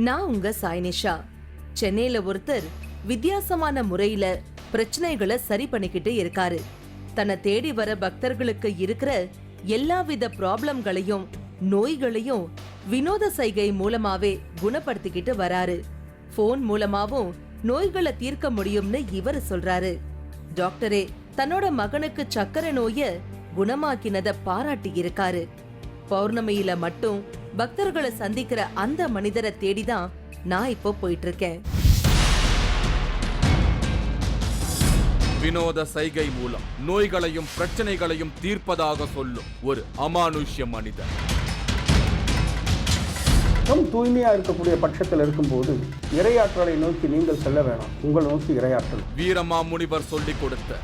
நான் உங்க சாய்னிஷா. சென்னையில ஒருத்தர் வித்தியாசமான முறையில பிரச்சனைகளை சரி பண்ணிக்கிட்டு இருக்காரு. தன்னை தேடி வர பக்தர்களுக்கு இருக்கிற எல்லாவித ப்ராப்ளம்களையும் நோய்களையும் வினோத சைகை மூலமாவே குணப்படுத்திக்கிட்டு வராரு. போன் மூலமாவும் நோய்களை தீர்க்க முடியும்னு இவர் சொல்றாரு. டாக்டரே தன்னோட மகனுக்கு சக்கரை நோய குணமாக்கினத பாராட்டி இருக்காரு. பௌர்ணமியில மட்டும் பக்தர்களை சந்திக்கிற அந்த மனிதரை தேடிதான் நான் இப்போ போயிட்டு இருக்கேன். வினோத சைகை மூலம் நோய்களையும் பிரச்சனைகளையும் தீர்ப்பதாக சொல்லும் ஒரு அமானுஷ்ய மனிதர். தூய்மையா இருக்கக்கூடிய பட்சத்தில் இருக்கும்போது இறையாற்றலை நோக்கி நீங்கள் செல்ல வேணாம், உங்கள் நோக்கி இறையாற்றல். வீரமாமுனிவர் சொல்லிக் கொடுத்த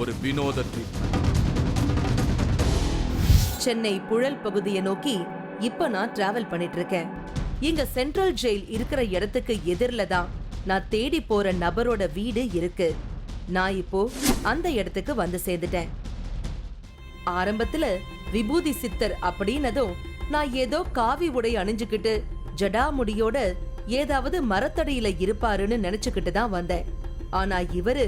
ஒரு வினோத ட்ரீட்மெண்ட். சென்னை புழல் பகுதியை நோக்கி இப்ப நான் டிராவல் பண்ணிட்டு இருக்கேன். இங்க சென்ட்ரல் ஜெயில் இருக்கிற இடத்துக்கு எதிரில தான் நான் தேடி போற நபரோட வீடு இருக்கு. நான் இப்போ அந்த இடத்துக்கு வந்து சேர்ந்துட்டேன். ஆரம்பத்துல விபூதி சித்தர் அப்படின்னதும் நான் ஏதோ காவி உடை அணிஞ்சுக்கிட்டு ஜடாமுடியோட ஏதாவது மரத்தடியில இருப்பாருன்னு நினைச்சுக்கிட்டு தான் வந்தேன். ஆனா இவரு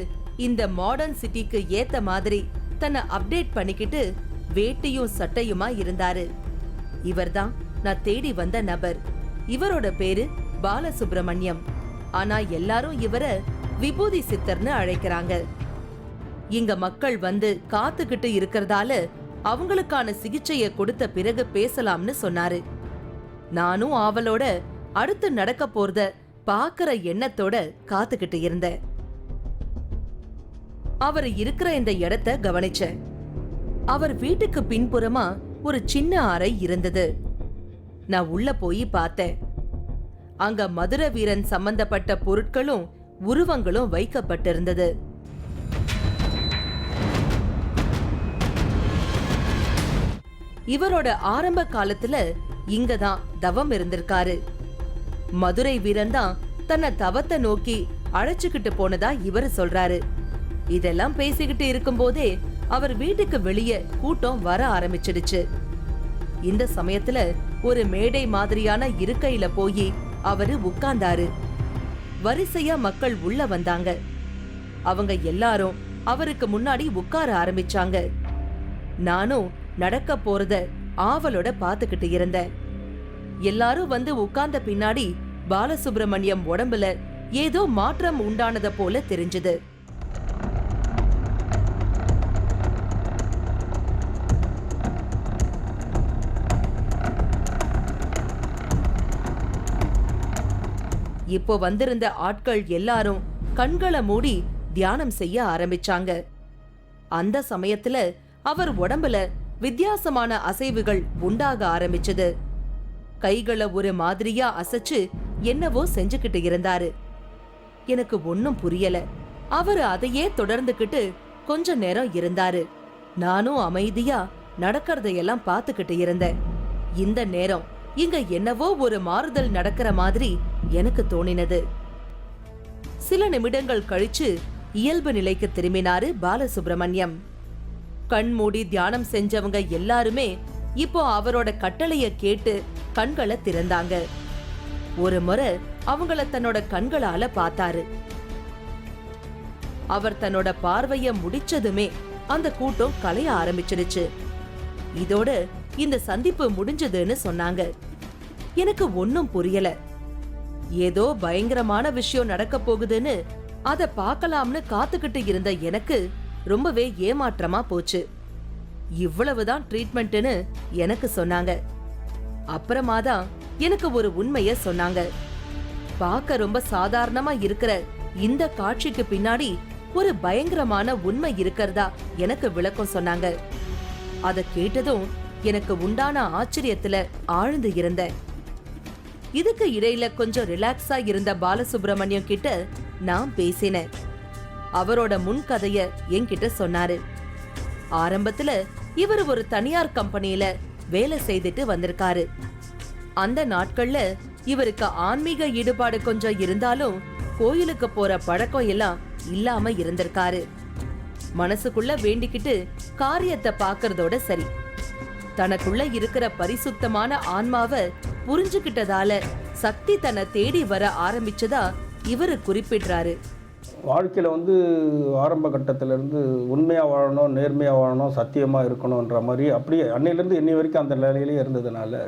இந்த மாடர்ன் சிட்டிக்கு ஏத்த மாதிரி தன்னை அப்டேட் பண்ணிக்கிட்டு வேட்டியும் சட்டையுமா இருந்தாரு. இவர்தான் நான் தேடி வந்த நபர். இவரோட பேரு பாலசுப்ரமணியம். ஆனா எல்லாரும் இவரை விபூதி சித்தர்னு அழைக்கிறாங்க. இங்க மக்கள் வந்து காத்துக்கிட்டு இருக்கிறதால அவங்களுக்கான சிகிச்சையை கொடுத்த பிறகு பேசலாம்னு சொன்னாரு. நானும் ஆவலோட அடுத்து நடக்க போறத பாக்குற எண்ணத்தோட காத்துக்கிட்டு இருந்தேன். அவர் இருக்கிற இந்த இடத்தை கவனிச்சேன். அவர் வீட்டுக்கு பின்புறமா ஒரு சின்ன அறை இருந்தது. நான் உள்ள போய் பார்த்தேன். அங்க மதுர வீரன் சம்பந்தப்பட்ட பொருட்களும் உருவங்களும் வைக்கப்பட்டிருந்தது. இவரோட ஆரம்ப காலத்துல இங்கதான் தவம் இருந்திருக்காரு. மதுரை வீரன் தான் தன்னை தவத்தை நோக்கி அழைச்சுக்கிட்டு போனதா இவர் சொல்றாரு. இதெல்லாம் பேசிக்கிட்டு இருக்கும் போதே அவர் வீட்டுக்கு வெளியே கூட்டம் வர ஆரம்பிச்சிடுச்சு. இந்த சமயத்துல ஒரு மேடை மாதிரியான இருக்கையில போய் அவரு உட்கார்ந்தாரு. வரிசையா மக்கள் உள்ள வந்தாங்க. அவங்க எல்லாரும் அவருக்கு முன்னாடி உட்கார ஆரம்பிச்சாங்க. நானும் நடக்க போறத ஆவலோட பாத்துக்கிட்டு இருந்தேன். எல்லாரும் வந்து உட்கார்ந்த பின்னாடி பாலசுப்ரமணியம் உடம்புல ஏதோ மாற்றம் உண்டானத போல தெரிஞ்சது. இப்போ வந்திருந்த ஆட்கள் எல்லாரும் கண்களை மூடி தியானம் செய்ய ஆரம்பிச்சாங்க. அந்த சமயத்துல அவர் உடம்புல வித்தியாசமான அசைவுகள் உண்டாக ஆரம்பிச்சது. கைகளை ஒரு மாதிரியா அசைச்சு என்னவோ செஞ்சுக்கிட்டு இருந்தாரு. எனக்கு ஒன்னும் புரியல. அவரு அதையே தொடர்ந்துகிட்டு கொஞ்ச நேரம் இருந்தாரு. நானும் அமைதியா நடக்கிறதையெல்லாம் பாத்துக்கிட்டு இருந்தேன். இந்த நேரம் இங்க என்னவோ ஒரு மாறுதல் நடக்கிற மாதிரி எனக்கு தோணினது. சில நிமிடங்கள் கழிச்சு இயல்பு நிலைக்கு திரும்பினாரு பாலசுப்ரமணியம். கண் மூடி தியானம் செஞ்சவங்க எல்லாருமே இப்போ அவரோட கட்டளைய கேட்டு கண்களை திறந்தாங்க. ஒரு முறை அவங்கள தன்னோட கண்களால பார்த்தாரு. அவர் தன்னோட பார்வைய முடிச்சதுமே அந்த கூட்டம் கலைய ஆரம்பிச்சிடுச்சு. இதோட இந்த சந்திப்பு முடிஞ்சதுன்னு சொன்னாங்க. எனக்கு ஒன்னும் புரியல. ஏதோ பயங்கரமான விஷயம் நடக்க போகுதுன்னு அத பார்க்கலாம்னு காத்துக்கிட்டு இருந்த எனக்கு ரொம்பவே ஏமாற்றமா போச்சு. இவ்வளவுதான் ட்ரீட்மெண்ட்னு எனக்கு சொன்னாங்க. அப்புறமாதான் எனக்கு ஒரு உண்மைய சொன்னாங்க. பார்க்க ரொம்ப சாதாரணமா இருக்கிற இந்த காட்சிக்கு பின்னாடி ஒரு பயங்கரமான உண்மை இருக்கிறதா எனக்கு விளக்கம் சொன்னாங்க. அத கேட்டதும் எனக்கு உண்டான ஆச்சரியத்துல ஆழ்ந்து இருந்தேன். இதுக்கு இடையில கொஞ்சம் ரிலாக்ஸா இருந்த பாலசுப்ரமணியம் கிட்ட நான் பேசினேன். அவரோட முன் கதைய என்கிட்ட சொன்னாரு. ஆரம்பத்துல இவர் ஒரு தனியார் கம்பெனியில வேலை செய்துட்டு வந்திருக்காரு. அந்த நாட்கள்ல இவருக்கு ஆன்மீக ஈடுபாடு கொஞ்சம் இருந்தாலும் கோயிலுக்கு போற பழக்கம் எல்லாம் இல்லாம இருந்திருக்காரு. மனசுக்குள்ள வேண்டிக்கிட்டு காரியத்தை பாக்குறதோட சரி. தனக்குள்ள இருக்கிற பரிசுத்தமான ஆன்மாவை புரிஞ்சுகிட்டதால சக்தி தன்னை தேடி வர ஆரம்பிச்சதா இவரு குறிப்பிடுறாரு. வாழ்க்கையில் வந்து ஆரம்ப கட்டத்திலேருந்து உண்மையாக வாழணும், நேர்மையாக வாழணும், சத்தியமாக இருக்கணுன்ற மாதிரி அப்படியே அன்னையிலேருந்து இன்னை வரைக்கும் அந்த நிலையிலேயே இருந்ததுனால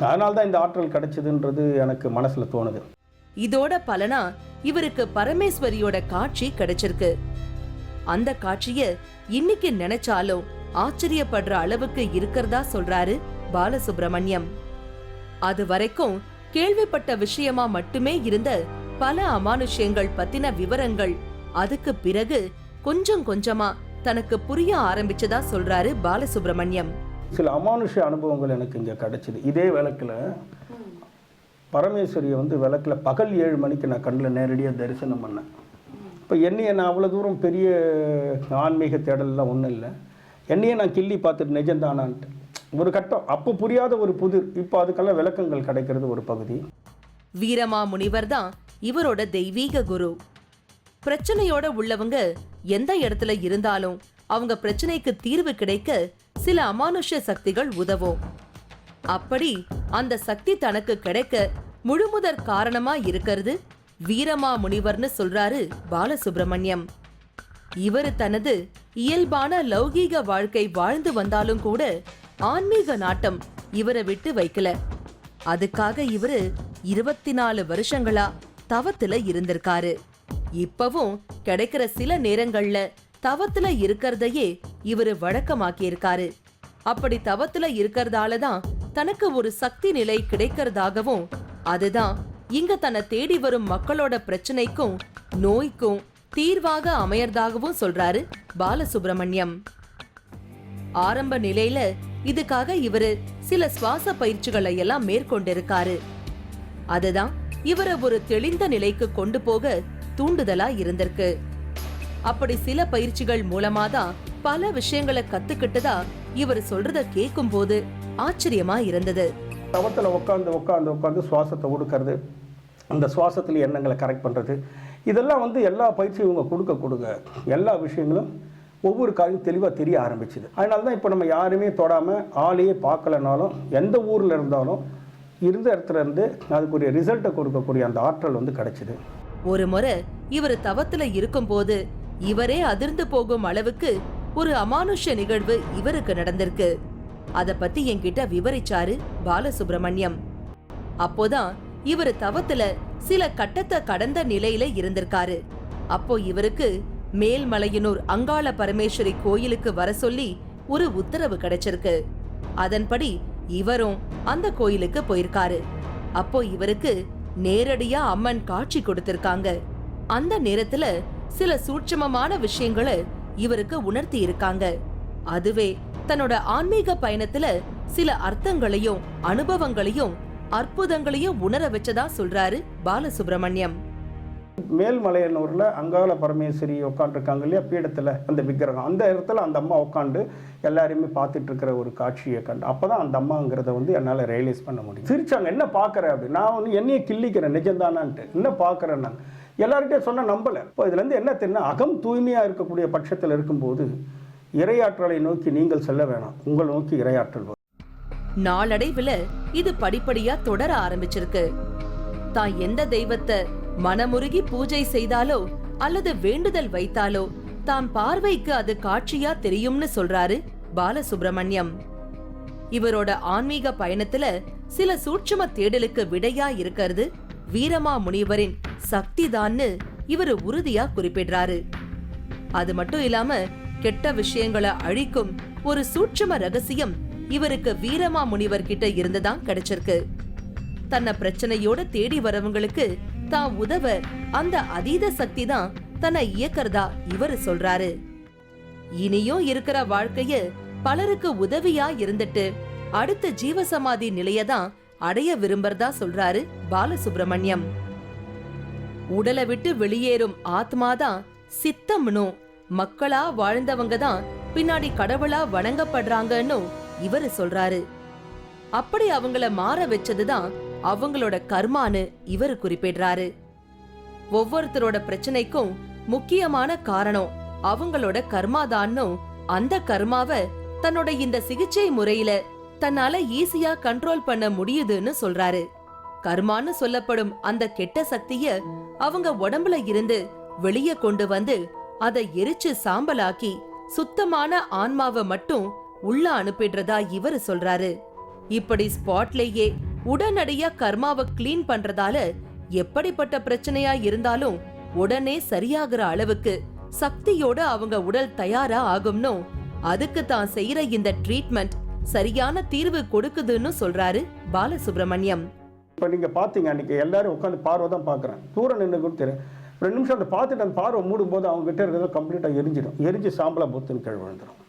அதனால தான் இந்த ஆற்றல் கிடைச்சதுன்றது எனக்கு மனசில் தோணுது. இதோட பலனா இவருக்கு பரமேஸ்வரியோட காட்சி கிடைச்சிருக்கு. அந்த காட்சிய இன்னைக்கு நினைச்சாலும் ஆச்சரியப்படுற அளவுக்கு இருக்கிறதா சொல்றாரு பாலசுப்ரமணியம். அது வரைக்கும் கேள்விப்பட்ட விஷயமா மட்டுமே இருந்த பல அமானுஷ்யங்கள் பத்தின விவரங்கள் அதுக்கு பிறகு கொஞ்சம் கொஞ்சமா தனக்கு புரிய ஆரம்பிச்சதா சொல்றாரு பாலசுப்ரமணியம். சில அமானுஷ்ய அனுபவங்கள் எனக்கு இங்கே கிடைச்சிது. இதே விளக்கில் பரமேஸ்வரியை வந்து விளக்கில் பகல் 7 மணிக்கு நான் கண்ணில் நேரடியாக தரிசனம் பண்ணேன். இப்போ என்னையை நான் அவ்வளோ தூரம் பெரிய ஆன்மீக தேடலாம் ஒன்றும் இல்லை. என்னையே நான் கிள்ளி பார்த்துட்டு நிஜந்தானான்ட்டு ஒரு கட்டம் அப்போ புரியாத ஒரு புதிர். இப்போ அதுக்கெல்லாம் விளக்கங்கள் கிடைக்கிறது ஒரு பகுதி. வீரமா முனிவர் தான் இவரோட தெய்வீக குரு. பிரச்சனையோட உள்ளவங்க எந்த இடத்துல இருந்தாலும் அவங்க பிரச்சனைக்கு தீர்வு கிடைக்க சில அமானுஷ்ய சக்திகள் உதவும். அப்படி அந்த சக்தி தனக்கு கிடைக்க முழுமுதற் காரணமா இருக்கிறது வீரமா முனிவர்னு சொல்றாரு பாலசுப்ரமணியம். இவரு தனது இயல்பான லௌகீக வாழ்க்கை வாழ்ந்து வந்தாலும் கூட ஆன்மீக நாட்டம் இவரை விட்டு வைக்கல. அதுக்காக இவரு 24 வருஷங்களா தவத்துல இருந்திருக்காரு. இப்பவும் கிடைக்கிற சில நேரங்கள்ல தவத்துல இருக்கிறதையே இவரு வழக்கமாக்கி இருக்காரு. அப்படி தவத்துல இருக்கிறதாலதான் தனக்கு ஒரு சக்தி நிலை கிடைக்கிறதாகவும் அதுதான் இங்க தன்னை தேடி வரும் மக்களோட பிரச்சனைக்கும் நோய்க்கும் தீர்வாக அமையறதாகவும் சொல்றாரு பாலசுப்ரமணியம். ஆரம்ப நிலையில இதுக்காக இவரு சில சுவாச பயிற்சிகளை எல்லாம் மேற்கொண்டிருக்காரு. அதுதான் இவரை ஒரு தெளிந்த நிலைக்கு கொண்டு போக தூண்டுதலா இருந்திருக்கு. அப்படி சில பயிற்சிகள் மூலமாதான் பல விஷயங்களை கத்துக்கிட்டதா இவர் சொல்றத கேட்கும் போது ஆச்சரியமா இருந்தது. தவத்தில் உட்காந்து சுவாசத்தை ஒடுக்கிறது, அந்த சுவாசத்தில் எண்ணங்களை கரெக்ட் பண்ணுறது, இதெல்லாம் வந்து எல்லா பயிற்சியும் இவங்க கொடுக்க எல்லா விஷயங்களும் ஒவ்வொரு காரியம் தெளிவாக தெரிய ஆரம்பிச்சுது. அதனால தான் இப்போ நம்ம யாருமே தொடாமல் ஆளையே பார்க்கலனாலும் எந்த ஊரில் இருந்தாலும் இருந்த இடத்துல இருந்து அதுக்குரிய ரிசல்ட்டை கொடுக்கக்கூடிய அந்த ஆற்றல் வந்து கிடைச்சிது. ஒரு முறை இவர் தவத்துல இருக்கும் போது இவரே அதிர்ந்து போகும் அளவுக்கு ஒரு அமானுஷ்ய நிகழ்வு இவருக்கு நடந்திருக்கு. அத பத்தி என்கிட்ட விவரிச்சாரு பாலசுப்ரமணியம். அப்போதான் இவரு தவத்துல சில கட்டத்தை கடந்த நிலையில இருந்திருக்காரு. அப்போ இவருக்கு மேல்மலையனூர் அங்காள பரமேஸ்வரி கோயிலுக்கு வர சொல்லி ஒரு உத்தரவு கிடைச்சிருக்கு. அதன்படி இவரும் அந்த கோயிலுக்கு போயிருக்காரு. அப்போ இவருக்கு நேரடியா அம்மன் காட்சி கொடுத்திருக்காங்க. அந்த நேரத்துல சில சூட்சமமான விஷயங்களை இவருக்கு உணர்த்தி இருக்காங்க. அதுவே தன்னோட ஆன்மீக பயணத்துல சில அர்த்தங்களையும் அனுபவங்களையும் அற்புதங்களையும் உணர வச்சதா சொல்றாரு பாலசுப்ரமணியம். மேல்மலையனூரில் அங்காள பரமேஸ்வரி உட்காந்துருக்காங்க இல்லையா பீடத்தில், அந்த விக்கிரகம், அந்த இடத்துல அந்த அம்மா உட்காந்து எல்லாரையுமே பார்த்துட்டு இருக்கிற ஒரு காட்சியை கண்டு அப்போ தான் அந்த அம்மாங்கிறத வந்து என்னால் ரியலைஸ் பண்ண முடியும். சிரிச்சாங்க, என்ன பார்க்குறேன் அப்படி. நான் வந்து என்னையே கிள்ளிக்கிறேன் நிஜம்தானான்ட்டு. என்ன பார்க்குறேன் நான் எல்லார்கிட்டையும் சொன்ன நம்பலை. இப்போ இதுலேருந்து என்ன தெரியுன்னா, அகம் தூய்மையாக இருக்கக்கூடிய பட்சத்தில் இருக்கும்போது இறையாற்றலை நோக்கி நீங்கள் செல்ல வேணாம், உங்களை நோக்கி இறையாற்றல் வரும். நாளடைவுல இது படிப்படியா தொடர ஆரம்பிச்சிருக்கு. தான் எந்த தெய்வத்தை மனமுருகி பூஜை செய்தாலோ அல்லது வேண்டுதல் வைத்தாலோ தாம் பார்வைக்கு அது காட்சியா தெரியும்னு சொல்றாரு பாலசுப்ரமணியம். இவரோட ஆன்மீக பயணத்துல சில சூட்சும தேடலுக்கு விடையா இருக்கிறது வீரமா முனிவரின் சக்திதான்னு இவரு உறுதியா குறிப்பிடுறாரு. அது மட்டும் இல்லாம கெட்ட விஷயங்களை அழிக்கும் ஒரு சூட்சும ரகசியம் இவருக்கு வீரமா முனிவர் கிட்ட இருந்துதான் கிடைச்சிருக்கு. தன்னை பிரச்சனையோட தேடி வரவங்களுக்கு தான் உதவ அந்த அதீத சக்தி தான் தன்னை இயக்கிறதா இவரு சொல்றாரு. இனியும் இருக்கிற வாழ்க்கைய பலருக்கு உதவியா இருந்துட்டு அடுத்த ஜீவசமாதி நிலையதான் அடைய விரும்புறதா சொல்றாரு பாலசுப்ரமணியம். உடலை விட்டு வெளியேறும் ஆத்மாதான் சித்தம்னும் மக்களா வாழ்ந்தவங்க தான் பின்னாடி கடவுளா வணங்கப்படுறாங்கன்னு இவரு சொல்றாரு. அப்படி அவங்கள மாற வச்சதுதான் அவங்களோட கர்மான்னு இவரு குறிப்பிடுறாரு. ஒவ்வொருத்தரோட பிரச்சனைக்கும் முக்கியமான காரணம் அவங்களோட கர்மாதான்னு அந்த கர்மாவை தன்னோட இந்த சிகிச்சை முறையில தன்னால ஈஸியா கண்ட்ரோல் பண்ண முடியுதுன்னு சொல்றாரு. கர்மான்னு சொல்லப்படும் அந்த கெட்ட சக்திய அவங்க உடம்புல இருந்து வெளியே கொண்டு வந்து அதை எரிச்சு சாம்பலாக்கி சுத்தமான ஆன்மாவை மட்டும் உள்ள அனுப்பிடுறதா இவரு சொல்றாரு. இப்படி ஸ்பாட்லேயே உடனடியா கர்மாவை கிளீன் பண்றதால எப்படிப்பட்ட பிரச்சனையா இருந்தாலும் உடனே சரியாகிற அளவுக்கு சக்தியோட அவங்க உடல் தயாரா ஆகும்னு, அதுக்கு தான் செய்யற இந்த ட்ரீட்மெண்ட் சரியான தீர்வு கொடுக்குதுன்னு சொல்றாரு பாலசுப்ரமணியம். இப்போ நீங்கள் பார்த்தீங்க அன்றைக்கி எல்லாரும் உட்காந்து பார்வை தான் பார்க்குறேன். தூரம் நின்று கூட தெரியும். 2 நிமிஷம் அந்த பார்த்துட்டு அந்த பார்வை மூடும் போது அவங்ககிட்ட இருக்கிறத கம்ப்ளீட்டாக எரிஞ்சு சாம்பலாக பொத்துன்னு கீழ் விழுந்துடும்.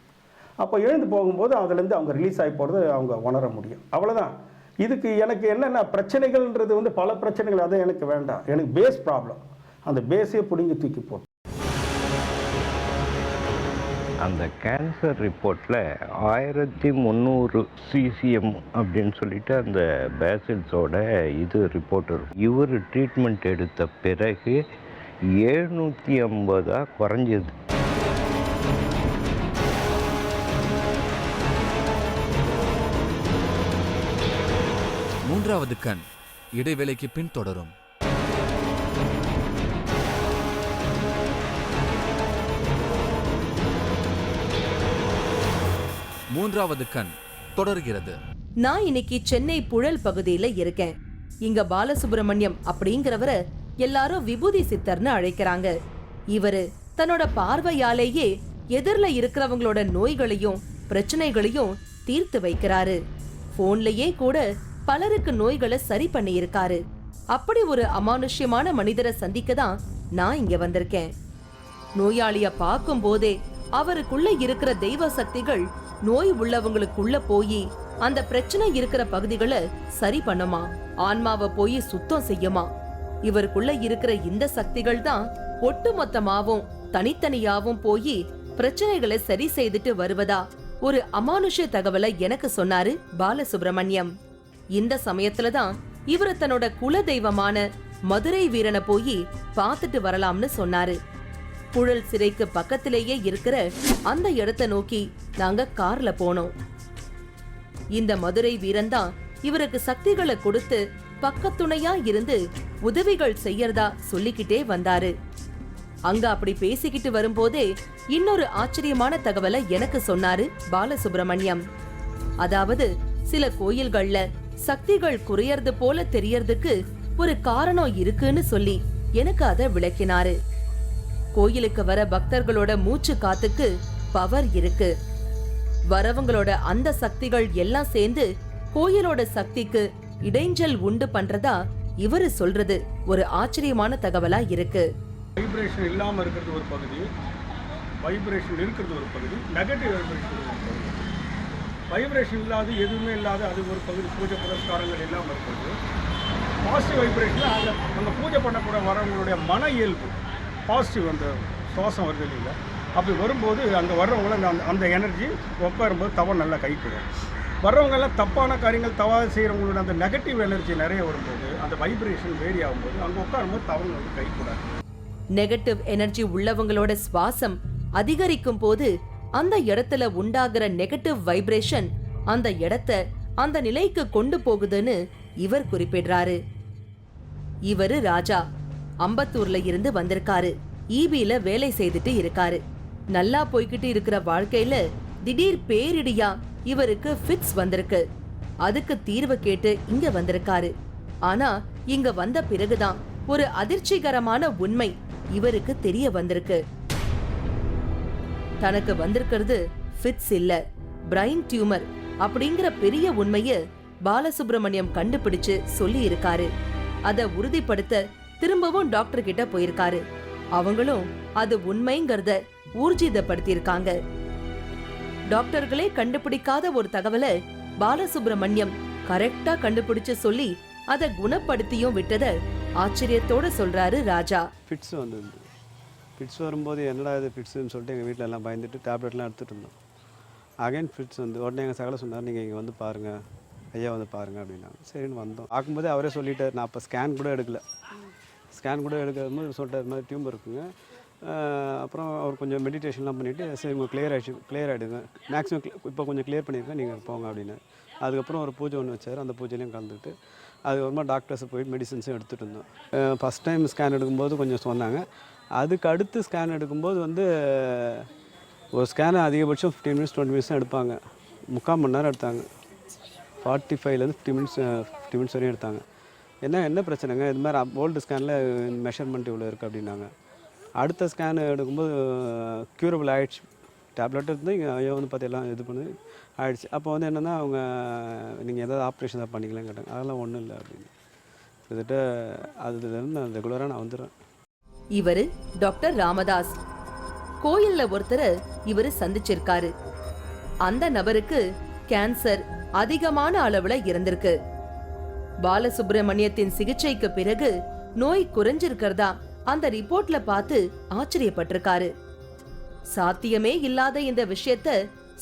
அப்போ எழுந்து போகும்போது அதுலேருந்து அவங்க ரிலீஸ் ஆகி போகிறது அவங்க உணர முடியும். அவ்வளோதான். இதுக்கு எனக்கு என்னென்ன பிரச்சனைகள்ன்றது வந்து பல பிரச்சனைகள், அதை எனக்கு வேண்டாம். எனக்கு பேஸ் ப்ராப்ளம், அந்த பேஸே பிடிங்கி தூக்கி போட்டு. அந்த கேன்சர் ரிப்போர்ட்டில் 1300 சிசிஎம் அப்படின்னு சொல்லிட்டு அந்த பேசில்ஸோட இது ரிப்போர்ட் இருக்கும். இவர் ட்ரீட்மெண்ட் எடுத்த பிறகு 750 குறைஞ்சது. மூன்றாவது கண் இடைவேளைக்கு பின் தொடரும். மூன்றாவது கண் தொடர்கிறது. நான் இன்னைக்கு சென்னை புழல் பகுதியில இருக்கேன். இங்க பாலசுப்ரமணியம் அப்படிங்கிறவர எல்லாரும் விபூதி சித்தர்னு அழைக்கிறாங்க. இவரு தன்னோட பார்வையாலேயே எதிரில இருக்கிறவங்களோட நோய்களையும் பிரச்சனைகளையும் தீர்த்து வைக்கிறாரு. போன்லயே கூட பலருக்கு நோய்களை சரி பண்ணி இருக்காரு. அப்படி ஒரு அமானுஷ்யமான மனிதரை சந்திக்க தான் நான் இங்க வந்திருக்கேன். நோயாளிய பார்க்கும் போதே அவருக்குள்ள இருக்கிற தெய்வ சக்திகள் நோய் உள்ளவங்களுக்குள்ள போய் அந்த பிரச்சனை இருக்கிற பகுதிகளை சரி பண்ணுமா, ஆன்மாவை போய் சுத்தம் செய்யுமா. இவருக்குள்ள இருக்கிற இந்த சக்திகள் தான் ஒட்டுமொத்தமாவும் தனித்தனியாவும் போய் பிரச்சனைகளை சரி செய்துட்டு வருவதா ஒரு அமானுஷ்ய தகவலை எனக்கு சொன்னாரு பாலசுப்ரமணியம். இந்த சமயத்துலதான் இவரு தன்னோட குல தெய்வமான மதுரை வீரனை போய் பார்த்துட்டு வரலாம்னு சொன்னாரு. புழல் சிறைக்கு பக்கத்திலேயே இருக்கிற அந்த இடத்தை நோக்கி நாங்க கார்ல போனோம். இந்த மதுரை வீரன் தான் இவருக்கு சக்திகளை கொடுத்து பக்கத்துணையா இருந்து உதவிகள் செய்யறதா சொல்லிக்கிட்டே வந்தாரு. அங்க அப்படி பேசிக்கிட்டு வரும்போதே இன்னொரு ஆச்சரியமான தகவலை எனக்கு சொன்னாரு பாலசுப்ரமணியம். அதாவது சில கோயில்கள்ல சக்திகள் குறையறது போல தெரியறதுக்கு ஒரு காரணம் இருக்குன்னு சொல்லி எனக்கு அதை விளக்கினாரு. கோயிலுக்கு வர பக்தர்களோட மூச்சு காத்துக்கு பவர் இருக்கு. வரவங்களோட அந்த சக்திகள் எல்லாம் சேர்ந்து கோயிலோட சக்திக்கு இடைஞ்சல் உண்டு பண்றதா இவரு சொல்றது ஒரு ஆச்சரியமான தகவலா இருக்கு. வைப்ரேஷன் இல்லாம இருக்கிறது ஒரு பகுதி, வைப்ரேஷன் இருக்கிறது ஒரு பகுதி, நெகட்டிவ் வைப்ரேஷன் ஒரு பகுதி. வைப்ரேஷன் இல்லாத எதுவுமே இல்லாத அது ஒரு பகுதி, பூஜை புரஸ்காரங்கள் இல்லாமல் இருக்கிறது. பாசிட்டிவ் வைப்ரேஷன் அங்கே பூஜை பண்ணக்கூட வரவங்களுடைய மன இயல்பு பாசிட்டிவ், அந்த சுவாசம் வருது இல்லைங்களா, அப்படி வரும்போது அங்கே வர்றவங்கள அந்த எனர்ஜி உட்காரும்போது தவறு நல்லா கைக்கிடும். வர்றவங்கெல்லாம் தப்பான காரியங்கள் தவறு செய்கிறவங்களோட அந்த நெகட்டிவ் எனர்ஜி நிறைய வரும்போது அந்த வைப்ரேஷன் வேரி ஆகும்போது அங்கே உட்காரும்போது தவறு வந்து கைக்கூடாது. நெகட்டிவ் எனர்ஜி உள்ளவங்களோட சுவாசம் அதிகரிக்கும் போது அந்த இடத்துல உண்டாகிற நெகட்டிவ் வைப்ரேஷன் அந்த இடத்த அந்த நிலைக்கு கொண்டு போகுதுன்னு இவர் குறிப்பிடுறாரு. இவரு ராஜா அம்பத்தூர்ல இருந்து வந்திருக்காரு. ஈபில வேலை செய்துட்டு இருக்காரு. நல்லா போய்கிட்டு இருக்கிற வாழ்க்கையில திடீர் பேரிடியா இவருக்கு ஃபிட்ஸ் வந்திருக்கு. அதுக்கு தீர்வு கேட்டு இங்க வந்திருக்காரு. ஆனா இங்க வந்த பிறகுதான் ஒரு அதிர்ச்சிகரமான உண்மை இவருக்கு தெரிய வந்திருக்கு. தனக்கு வந்திருக்கிறது ஃபிட்ஸ் இல்ல, பிரைன் டியூமர் அப்படிங்கிற பெரிய உண்மைய பாலசுப்ரமணியம் கண்டுபிடிச்சு சொல்லி இருக்காரு. அத உறுதிப்படுத்த திரும்பவும் டாக்டர் கிட்ட போயிருக்காரு. அவங்களும் அது உண்மைங்கிறத ஊர்ஜிதப்படுத்தியிருக்காங்க. டாக்டர்களே கண்டுபிடிக்காத ஒரு தகவலை பாலசுப்ரமணியம் கரெக்டா கண்டுபிடிச்சு சொல்லி அதை குணப்படுத்தியும் விட்டத ஆச்சரியத்தோட சொல்றாரு ராஜா. ஃபிட்ஸ் வந்தது. ஃபிட்ஸ் வரும்போது என்னடா இது ஃபிட்ஸ்ன்னு சொல்லிட்டு எங்கள் வீட்டில் எல்லாம் பயந்துட்டு டேப்லெட்லாம் எடுத்துகிட்டு இருந்தோம். அகைன் ஃபிட்ஸ் வந்து உடனே எங்கள் சகல சொன்னார், நீங்கள் இங்கே வந்து பாருங்கள், ஐயா வந்து பாருங்கள் அப்படின்னாங்க. சரின்னு வந்தோம். பார்க்கும்போதே அவரே சொல்லிட்டார். நான் அப்போ ஸ்கேன் கூட எடுக்கல. ஸ்கேன் கூட எடுக்கும்போது சொல்லிட்டார், இது மாதிரி டியூமர் இருக்குங்க. அப்புறம் அவர் கொஞ்சம் மெடிடேஷன்லாம் பண்ணிவிட்டு, சரி உங்கள் கிளியர் ஆகிடுங்க, மேக்ஸிமம் இப்போ கொஞ்சம் கிளியர் பண்ணியிருக்கேன், நீங்கள் போங்க அப்படின்னு. அதுக்கப்புறம் ஒரு பூஜை ஒன்று வச்சார், அந்த பூஜையிலையும் கலந்துட்டு அதுக்கப்புறமா டாக்டர்ஸை போய் மெடிசன்ஸும் எடுத்துகிட்டு இருந்தோம். ஃபஸ்ட் டைம் ஸ்கேன் எடுக்கும்போது கொஞ்சம் சொன்னாங்க. அதுக்கு அடுத்து ஸ்கேன் எடுக்கும்போது வந்து ஒரு ஸ்கேனை அதிகபட்சம் 15 மினிட்ஸ் 20 மினிட்ஸ் தான் எடுப்பாங்க. 3/4 மணி நேரம் எடுத்தாங்க. 45லேருந்து 50 மினிட்ஸ் வரையும் எடுத்தாங்க. என்ன பிரச்சனைங்க, இது மாதிரி ஓல்டு ஸ்கேனில் மெஷர்மெண்ட் இவ்வளோ இருக்குது அப்படின்னாங்க. அடுத்த ஸ்கேன் எடுக்கும்போது க்யூரபிள் ஆகிடுச்சு. டேப்லெட் இருந்து இங்கே ஐயோ வந்து பார்த்து எல்லாம் இது பண்ணி ஆகிடுச்சு. அப்போ வந்து என்னென்னா அவங்க நீங்கள் எதாவது ஆப்ரேஷன் தான் பண்ணிக்கலாம்னு கேட்டாங்க. அதெல்லாம் ஒன்றும் இல்லை அப்படின்னு. கிட்டத்தட்ட அதுலேருந்து நான் ரெகுலராக நான் வந்துடுறேன். இவர் டாக்டர் ராமதாஸ். கோயில்ல ஒருத்தரை இவர் சந்திச்சிருக்காரு. அந்த நபருக்கு கேன்சர் அதிகமான அளவுல இருந்திருக்கு. பாலசுப்ரமணியத்தின் சிகிச்சைக்கு பிறகு நோய் குறைஞ்சிருக்கிறதா அந்த ரிப்போர்ட்ல பார்த்து ஆச்சரியப்பட்டிருக்காரு. சாத்தியமே இல்லாத இந்த விஷயத்த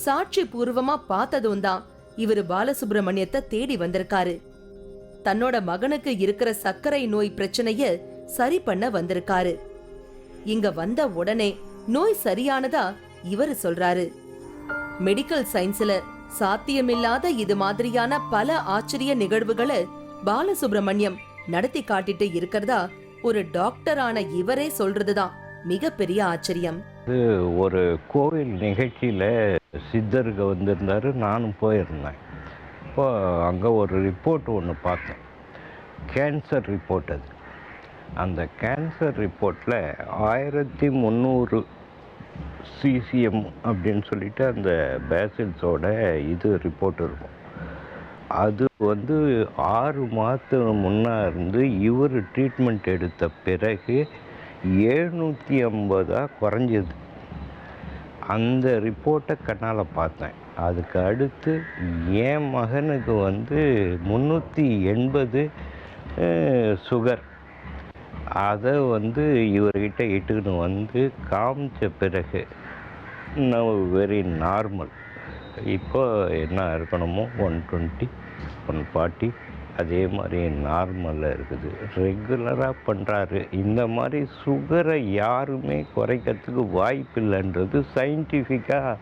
சாட்சி பூர்வமா பார்த்ததும் தான் இவரு பாலசுப்ரமணியத்தை தேடி வந்திருக்காரு. தன்னோட மகனுக்கு இருக்கிற சர்க்கரை நோய் பிரச்சனைய சரி பண்ண வந்திருக்காரு. இங்க வந்த உடனே நோய் சரியானதா இவரு சொல்றாரு. மெடிக்கல் சயின்ஸ்ல சாத்தியமில்லாத இது மாதிரியான பல ஆச்சரிய நிகழ்வுகளை பாலசுப்ரமணியம் நடத்தி காட்டிட்டு இருக்கிறதா ஒரு டாக்டரான இவரே சொல்றதுதான் மிகப்பெரிய ஆச்சரியம். ஒரு கோவில் நிகழ்ச்சியில் சித்தருக்கு வந்திருந்தாரு, நானும் போயிருந்தேன். இப்போ அங்கே ஒரு ரிப்போர்ட் ஒன்று பார்த்தேன், கேன்சர் ரிப்போர்ட். அது அந்த கேன்சர் ரிப்போர்ட்டில் 1300 சிசிஎம் அப்படின்னு சொல்லிட்டு அந்த பேசில்ஸோட இது ரிப்போர்ட் இருக்கும். அது வந்து 6 மாதத்துக்கு முன்னே இருந்து இவர் ட்ரீட்மெண்ட் எடுத்த பிறகு 750 குறைஞ்சது. அந்த ரிப்போர்ட்டை கண்ணால் பார்த்தேன். அதுக்கு அடுத்து என் மகனுக்கு வந்து 380 சுகர். அதை வந்து இவர்கிட்ட இட்டுக்கின்னு வந்து காமிச்ச பிறகு நவ் வெரி நார்மல். இப்போ என்ன இருக்கணுமோ 120 140 அதே மாதிரி நார்மலில் இருக்குது. ரெகுலராக பண்ணுறாரு. இந்த மாதிரி சுகரை யாருமே குறைக்கிறதுக்கு வாய்ப்பு இல்லைன்றது சயின்டிஃபிக்காக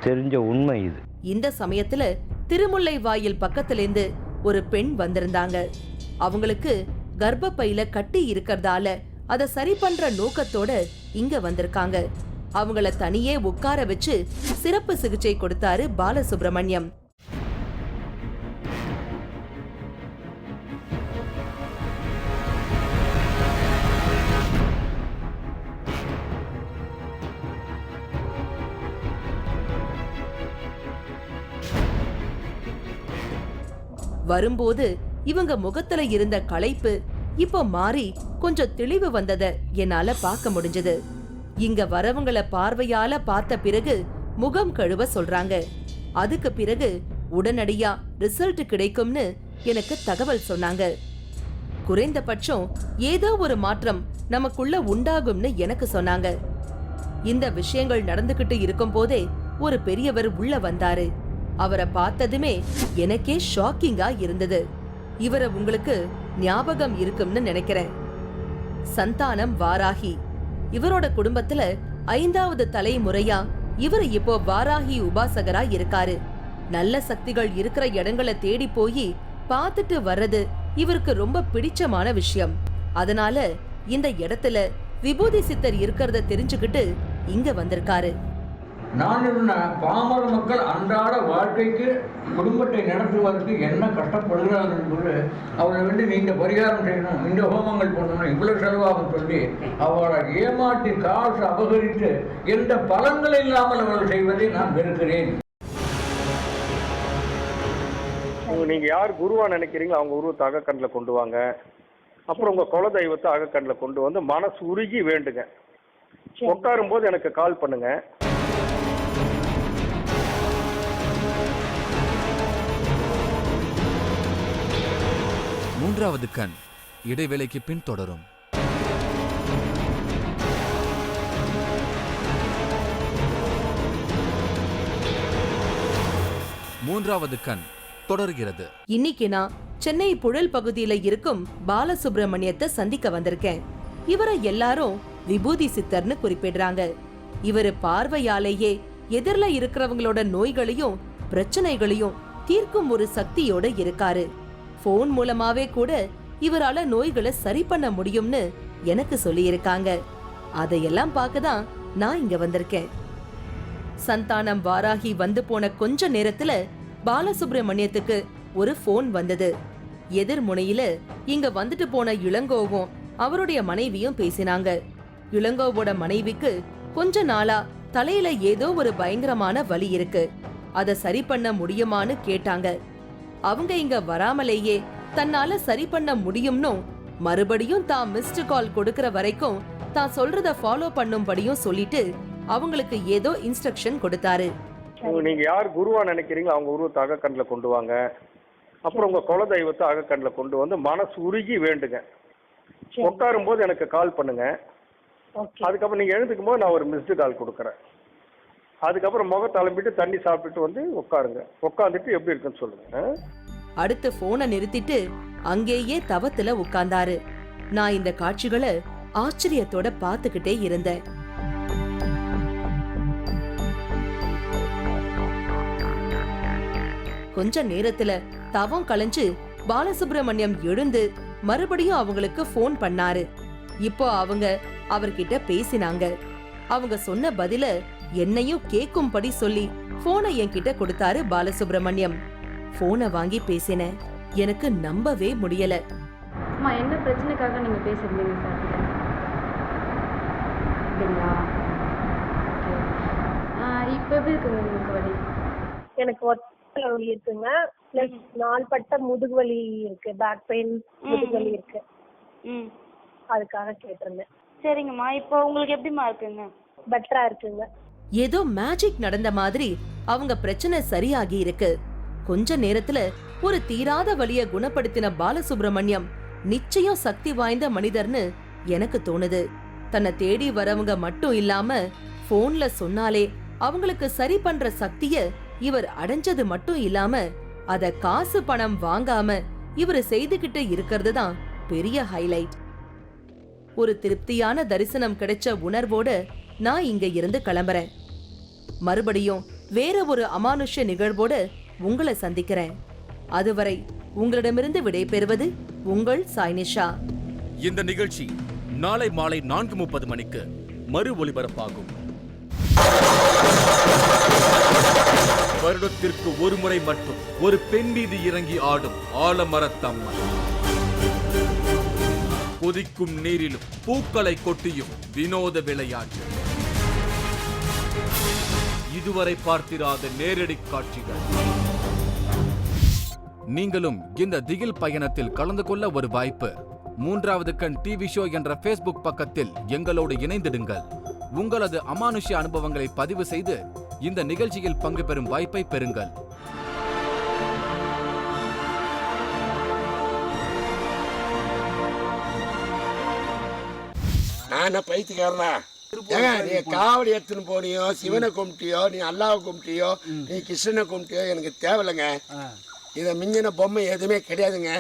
தெரிஞ்ச உண்மை இது. இந்த சமயத்துல திருமுல்லை வாயில் பக்கத்திலேருந்து ஒரு பெண் வந்திருந்தாங்க. அவங்களுக்கு கர்ப்பப்பையில கட்டி இருக்கிறதால அதை சரி பண்ற நோக்கத்தோட இங்க வந்திருக்காங்க. அவங்கள தனியே உட்கார வச்சு சிறப்பு சிகிச்சை கொடுத்தாரு பாலசுப்ரமணியம். வரும்போது இவங்க முகத்துல இருந்த களைப்பு இப்போ மாறி கொஞ்சம் தெளிவு வந்தத என்னால பார்க்க முடிஞ்சது. இங்க வரவங்கள பார்வையால பார்த்த பிறகு முகம் கழுவ சொல்றாங்க. அதுக்கு பிறகு உடனடியா ரிசல்ட் கிடைக்கும்னு எனக்கு தகவல் சொன்னாங்க. குறைந்தபட்சம் ஏதோ ஒரு மாற்றம் நமக்குள்ள உண்டாகும்னு எனக்கு சொன்னாங்க. இந்த விஷயங்கள் நடந்துகிட்டு இருக்கும் போதே ஒரு பெரியவர் உள்ள வந்தாரு. அவரை பார்த்ததுமே எனக்கே ஷாக்கிங்கா இருந்தது. இவரை உங்களுக்கு ஞாபகம் இருக்கும்னு நினைக்கிறேன். சந்தானம் வாராகி. இவரோட குடும்பத்துல 5வது தலைமுறையா இவர் இப்போ வாராகி உபாசகரா இருக்காரு. நல்ல சக்திகள் இருக்கிற இடங்களை தேடி போய் பார்த்துட்டு வர்றது இவருக்கு ரொம்ப பிடிச்சமான விஷயம். அதனால இந்த இடத்துல விபூதி சித்தர் இருக்கிறத தெரிஞ்சுக்கிட்டு இங்க வந்திருக்காரு. நான் என்ன பாமர மக்கள் அன்றாட வாழ்க்கைக்கு குடும்பத்தை நடத்துவதற்கு என்ன கஷ்டப்படுகிறார்கள் என்பது அவரை வந்து நீங்க பரிகாரம் செய்யணும், இந்த ஹோமங்கள் பண்ணணும், இவ்வளவு செலவாகும் சொல்லி அவரை ஏமாற்றி காசு அபகரித்து எந்த பலன்கள் இல்லாமல் அவர்கள் செய்வதை நான் வெறுக்கிறேன். நீங்க யார் குருவா நினைக்கிறீங்களோ அவங்க உருவத்தை அகக்கண்ணில் கொண்டு வாங்க. அப்புறம் உங்க குல தெய்வத்தை அகக்கண்ணில் கொண்டு வந்து மனசு உருகி வேண்டுங்க. உட்காரும் போது எனக்கு கால் பண்ணுங்க. மூன்றாவது கண் இடைவேளைக்கு பின் தொடரும். மூன்றாவது கண் தொடர்கிறது. இன்னைக்கு நான் சென்னை புழல் பகுதியில இருக்கும் பாலசுப்ரமணியத்தை சந்திக்க வந்திருக்கேன். இவரை எல்லாரும் விபூதி சித்தர்னு குறிப்பிடுறாங்க. இவரு பார்வையாலேயே எதிரில இருக்கிறவங்களோட நோய்களையும் பிரச்சனைகளையும் தீர்க்கும் ஒரு சக்தியோட இருக்காரு. போன் மூலமாவே கூட இவரால நோய்களை சரி பண்ண முடியும்னு எனக்கு சொல்லி இருக்காங்க. அதையெல்லாம் பார்க்கதான் நான் இங்க வந்திருக்கேன். சந்தானம் வாராகி வந்து போன கொஞ்ச நேரத்துல பாலசுப்ரமணியத்துக்கு ஒரு போன் வந்தது. எதிர்முனையில இங்க வந்துட்டு போன இளங்கோவும் அவருடைய மனைவியும் பேசினாங்க. இளங்கோவோட மனைவிக்கு கொஞ்ச நாளா தலையில ஏதோ ஒரு பயங்கரமான வலி இருக்கு. அத சரி பண்ண முடியுமான்னு கேட்டாங்க. அவங்க இங்க வராமலேயே தன்னால சரி பண்ண முடியும்னும் மறுபடியும் தான் மிஸ்டு கால் கொடுக்கற வரைக்கும் தான் சொல்றத ஃபாலோ பண்ணும்படியும் சொல்லிட்டு அவங்களுக்கு ஏதோ இன்ஸ்ட்ரக்ஷன் கொடுத்தாரு. நீங்க யார் குருவா நினைக்கிறீங்களோ அவங்க உருவத்தை அகக்கண்ணில் கொண்டு வாங்க. அப்புறம் உங்க குலதெய்வத்தை அகக்கண்ணில் கொண்டு வந்து மனசு உருகி வேண்டுங்க. உட்காரும் போது எனக்கு கால் பண்ணுங்க. அதுக்கப்புறம் நீங்க எழுந்துக்கும் போது நான் ஒரு மிஸ்டு கால் கொடுக்குறேன். அதுக்கப்புறம் முகத்தை அலம்பிட்டு தண்ணி சாப்பிட்டுட்டு வந்து உட்காருங்க. உட்காந்துட்டு எப்படி இருக்குன்னு சொல்லுங்க. அடுத்து போனை நிறுத்திட்டு அங்கேயே தவத்துல உட்கார்ந்தாரு. நான் இந்த காட்சிகளை ஆச்சரியத்தோட பாத்துக்கிட்டே இருந்தேன். கொஞ்ச நேரத்துல தவம் கலைஞ்சு பாலசுப்ரமணியம் எழுந்து மறுபடியும் அவங்களுக்கு போன் பண்ணாரு. இப்போ அவங்க அவர்கிட்ட பேசினாங்க. அவங்க சொன்ன பதில என்னையும் கேக்கும்படி சொல்லி போனை என்கிட்ட கொடுத்தாரு பாலசுப்ரமணியம். போனை வாங்கி பேசினேன். எனக்கு நம்பவே முடியல. அம்மா, என்ன பிரச்சனைக்காக நீங்க பேசுறீங்க சார்? அப்படிங்களா? இப்போ எப்படி இருக்குங்க உங்களுக்கு வலி? எனக்கு ஒற்றை வலி இருக்குங்க. பிளஸ் நாள்பட்ட முதுகு வலி இருக்கு, பேக் பெயின், முதுகு வலி இருக்கு. அதுக்காக கேட்டிருந்தேன். சரிங்கம்மா, இப்போ உங்களுக்கு எப்படிமா இருக்குங்க? பெட்டரா இருக்குங்க. ஏதோ மேஜிக் நடந்த மாதிரி அவங்க பிரச்சனை சரியாகி இருக்கு. கொஞ்ச நேரத்துல ஒரு தீராத வலிய குணப்படுத்தின பாலசுப்ரமணியம் நிச்சயம் சக்தி வாய்ந்த மனிதர்னு எனக்கு தோணுது. தன்னை தேடி வரவங்க மட்டும் இல்லாம போன்ல சொன்னாலே அவங்களுக்கு சரி பண்ற சக்திய இவர் அடைஞ்சது மட்டும் இல்லாம அத காசு பணம் வாங்காம இவர் செய்துகிட்டு இருக்கிறது தான் பெரிய ஹைலைட். ஒரு திருப்தியான தரிசனம் கிடைச்ச உணர்வோட நான் இங்க இருந்து கிளம்புறேன். மறுபடியும் வேற ஒரு அமானுஷ்ய நிகழ்வோட உங்களை சந்திக்கிறேன். அதுவரை உங்களிடமிருந்து விடைபெறுவது உங்கள் சாய்னிஷா. இந்த நிகழ்ச்சி நாளை மாலை 4:30 மணிக்கு மறு ஒளிபரப்பாகும். வருடத்திற்கு ஒரு முறை மட்டும் ஒரு பெண் மீது இறங்கி ஆடும் ஆலமரத்தம்மன். கொதிக்கும் நீரிலும் பூக்களை கொட்டியும் வினோத விளையாட்டு. இதுவரை பார்த்திராத நேரடி காட்சிகள். நீங்களும் இந்த திகில் பயணத்தில் கலந்து கொள்ள ஒரு வாய்ப்பு. மூன்றாவது கண் டிவி ஷோ என்ற Facebook பக்கத்தில் எங்களோடு இணைந்திடுங்கள். உங்களது அமானுஷ்ய அனுபவங்களை பதிவு செய்து இந்த நிகழ்ச்சியில் பங்கு பெறும் வாய்ப்பை பெறுங்கள். நான் பைத்தியக்காரனா? ஏங்க, நீ காவடி எடுத்துன்னு போனியோ, சிவனை கும்பிட்டியோ, நீ அல்லாவை கும்பிட்டியோ, நீ கிருஷ்ணனை கும்பிட்டியோ எனக்கு தேவையில்லைங்க. இதை மிஞ்சின பொம்மை எதுவுமே கிடையாதுங்க.